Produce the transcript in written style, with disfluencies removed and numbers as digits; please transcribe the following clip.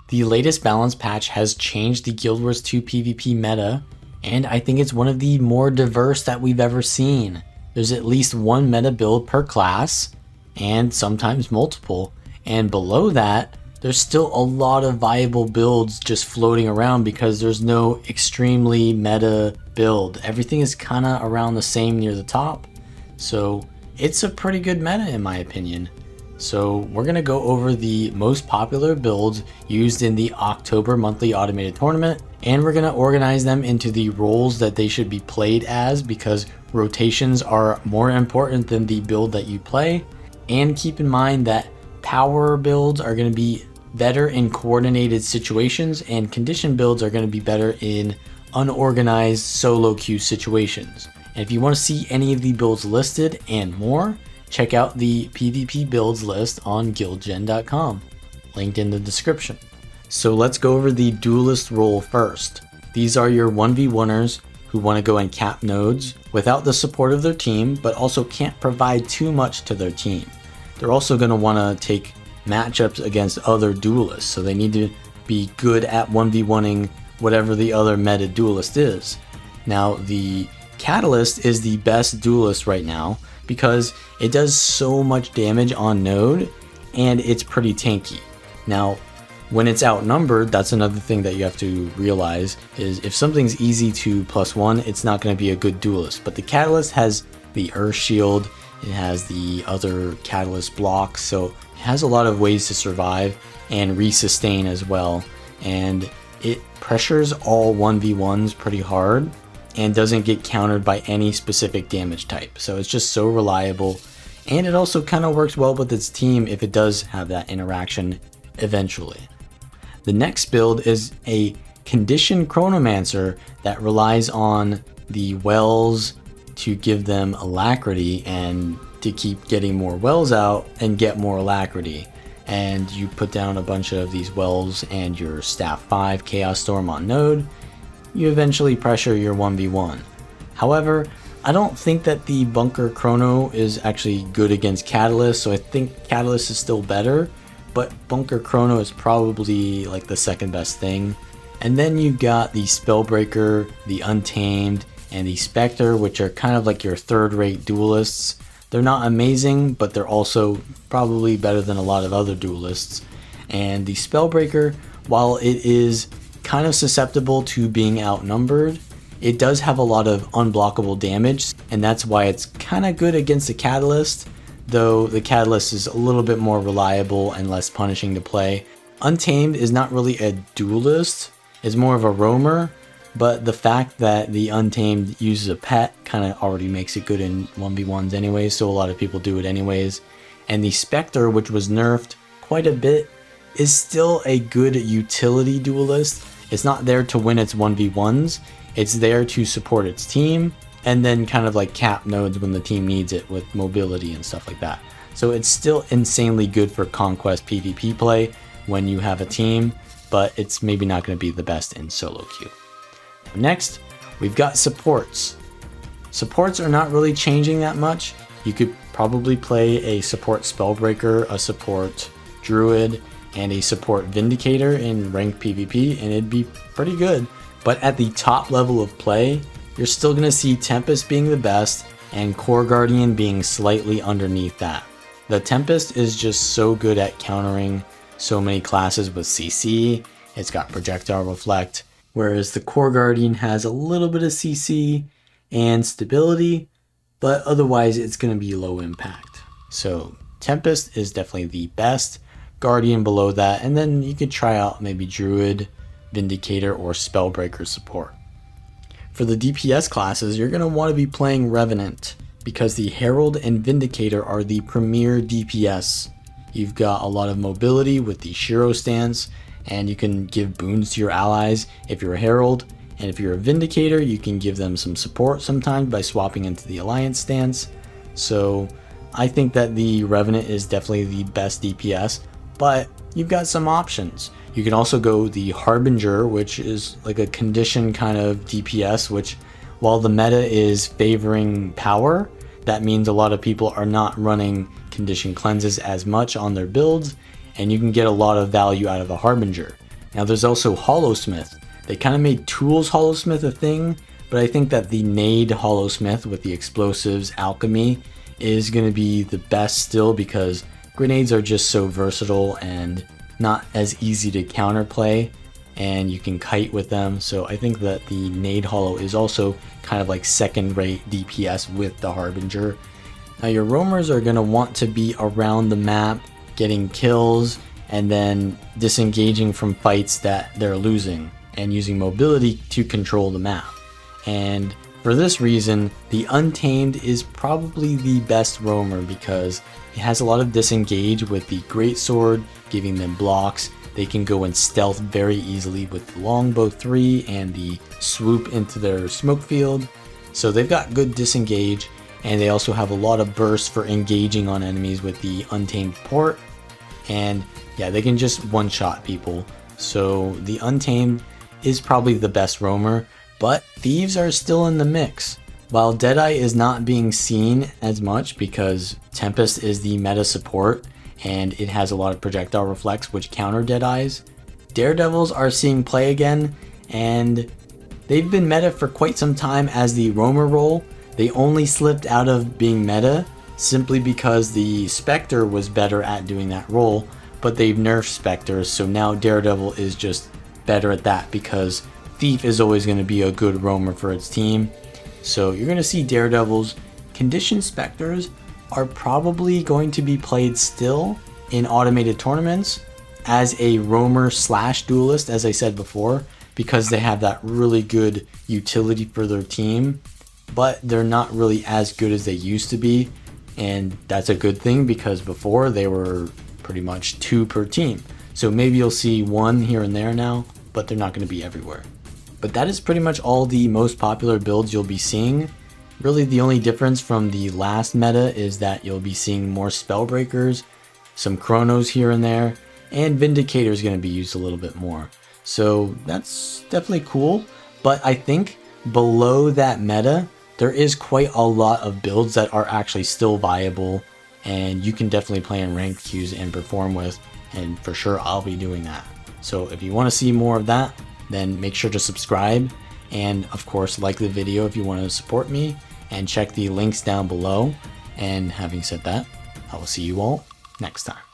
The latest balance patch has changed the Guild Wars 2 PvP meta, and I think it's one of the more diverse that we've ever seen. There's at least one meta build per class, and sometimes multiple, and below that, there's still a lot of viable builds just floating around because there's no extremely meta build. Everything is kind of around the same near the top, so it's a pretty good meta in my opinion. So we're going to go over the most popular builds used in the October monthly automated tournament, and we're going to organize them into the roles that they should be played as, because rotations are more important than the build that you play. And keep in mind that power builds are going to be better in coordinated situations, and condition builds are going to be better in unorganized solo queue situations. And if you want to see any of the builds listed and more, check out the PvP builds list on guildgen.com, linked in the description. So let's go over the duelist role first. These are your 1v1ers who want to go and cap nodes without the support of their team, but also can't provide too much to their team. They're also going to want to take matchups against other duelists, so they need to be good at 1v1ing whatever the other meta duelist is. Now, the Catalyst is the best duelist right now because it does so much damage on node and it's pretty tanky. Now, when it's outnumbered, that's another thing that you have to realize, is if something's easy to +1, it's not going to be a good duelist. But the Catalyst has the Earth Shield, it has the other Catalyst blocks, so it has a lot of ways to survive and resustain as well. And it pressures all 1v1s pretty hard and doesn't get countered by any specific damage type. So it's just so reliable, and it also kind of works well with its team if it does have that interaction eventually. The next build is a Condition Chronomancer that relies on the wells to give them alacrity and to keep getting more wells out and get more alacrity. And you put down a bunch of these wells and your Staff 5 Chaos Storm on node, you eventually pressure your 1v1. However, I don't think that the Bunker Chrono is actually good against Catalyst, so I think Catalyst is still better, but Bunker Chrono is probably like the second best thing. And then you got the Spellbreaker, the Untamed, and the Spectre, which are kind of like your third-rate duelists. They're not amazing, but they're also probably better than a lot of other duelists. And the Spellbreaker, while it is kind of susceptible to being outnumbered, it does have a lot of unblockable damage, and that's why it's kind of good against the Catalyst, though the Catalyst is a little bit more reliable and less punishing to play. Untamed is not really a duelist, it's more of a roamer, but the fact that the Untamed uses a pet kind of already makes it good in 1v1s anyways, so a lot of people do it anyways. And the Spectre, which was nerfed quite a bit, is still a good utility duelist. It's not there to win its 1v1s, it's there to support its team, and then kind of like cap nodes when the team needs it with mobility and stuff like that. So it's still insanely good for Conquest PvP play when you have a team, but it's maybe not going to be the best in solo queue. Next, we've got supports. Supports are not really changing that much. You could probably play a support Spellbreaker, a support Druid, and a support Vindicator in ranked PvP, and it'd be pretty good. But at the top level of play, you're still going to see Tempest being the best and Core Guardian being slightly underneath that. The Tempest is just so good at countering so many classes with CC. It's got Projectile Reflect, whereas the Core Guardian has a little bit of CC and stability, but otherwise it's going to be low impact. So Tempest is definitely the best, Guardian below that, and then you could try out maybe Druid, Vindicator, or Spellbreaker support. For the DPS classes, you're going to want to be playing Revenant, because the Herald and Vindicator are the premier DPS. You've got a lot of mobility with the Shiro stance, and you can give boons to your allies if you're a Herald, and if you're a Vindicator, you can give them some support sometimes by swapping into the Alliance stance. So I think that the Revenant is definitely the best DPS, but you've got some options. You can also go the Harbinger, which is like a condition kind of DPS, which while the meta is favoring power, that means a lot of people are not running condition cleanses as much on their builds, and you can get a lot of value out of a Harbinger. Now there's also Hollowsmith. They kind of made Tools Hollowsmith a thing, but I think that the Nade Hollowsmith with the explosives alchemy is going to be the best still, because grenades are just so versatile and not as easy to counterplay, and you can kite with them. So I think that the Nade Hollow is also kind of like second-rate DPS with the Harbinger. Now your roamers are going to want to be around the map, getting kills, and then disengaging from fights that they're losing, and using mobility to control the map. And for this reason, the Untamed is probably the best roamer, because it has a lot of disengage with the Greatsword, giving them blocks. They can go in stealth very easily with the Longbow 3 and the swoop into their smoke field. So they've got good disengage, and they also have a lot of burst for engaging on enemies with the Untamed port. And yeah, they can just one-shot people. So the Untamed is probably the best roamer, but Thieves are still in the mix. While Deadeye is not being seen as much because Tempest is the meta support and it has a lot of projectile reflex which counter Deadeyes, Daredevils are seeing play again, and they've been meta for quite some time as the roamer role. They only slipped out of being meta simply because the Spectre was better at doing that role, but they've nerfed Spectre, so now Daredevil is just better at that, because Thief is always going to be a good roamer for its team. So you're going to see Daredevils. Conditioned Spectres are probably going to be played still in automated tournaments as a roamer slash duelist, as I said before, because they have that really good utility for their team, but they're not really as good as they used to be. And that's a good thing, because before they were pretty much 2 per team. So maybe you'll see 1 here and there now, but they're not going to be everywhere. But that is pretty much all the most popular builds you'll be seeing. Really the only difference from the last meta is that you'll be seeing more Spellbreakers, some Chronos here and there, and Vindicator is going to be used a little bit more. So that's definitely cool, but I think below that meta, there is quite a lot of builds that are actually still viable, and you can definitely play in ranked queues and perform with, and for sure I'll be doing that. So if you want to see more of that, then make sure to subscribe, and of course like the video if you want to support me, and check the links down below. And having said that, I will see you all next time.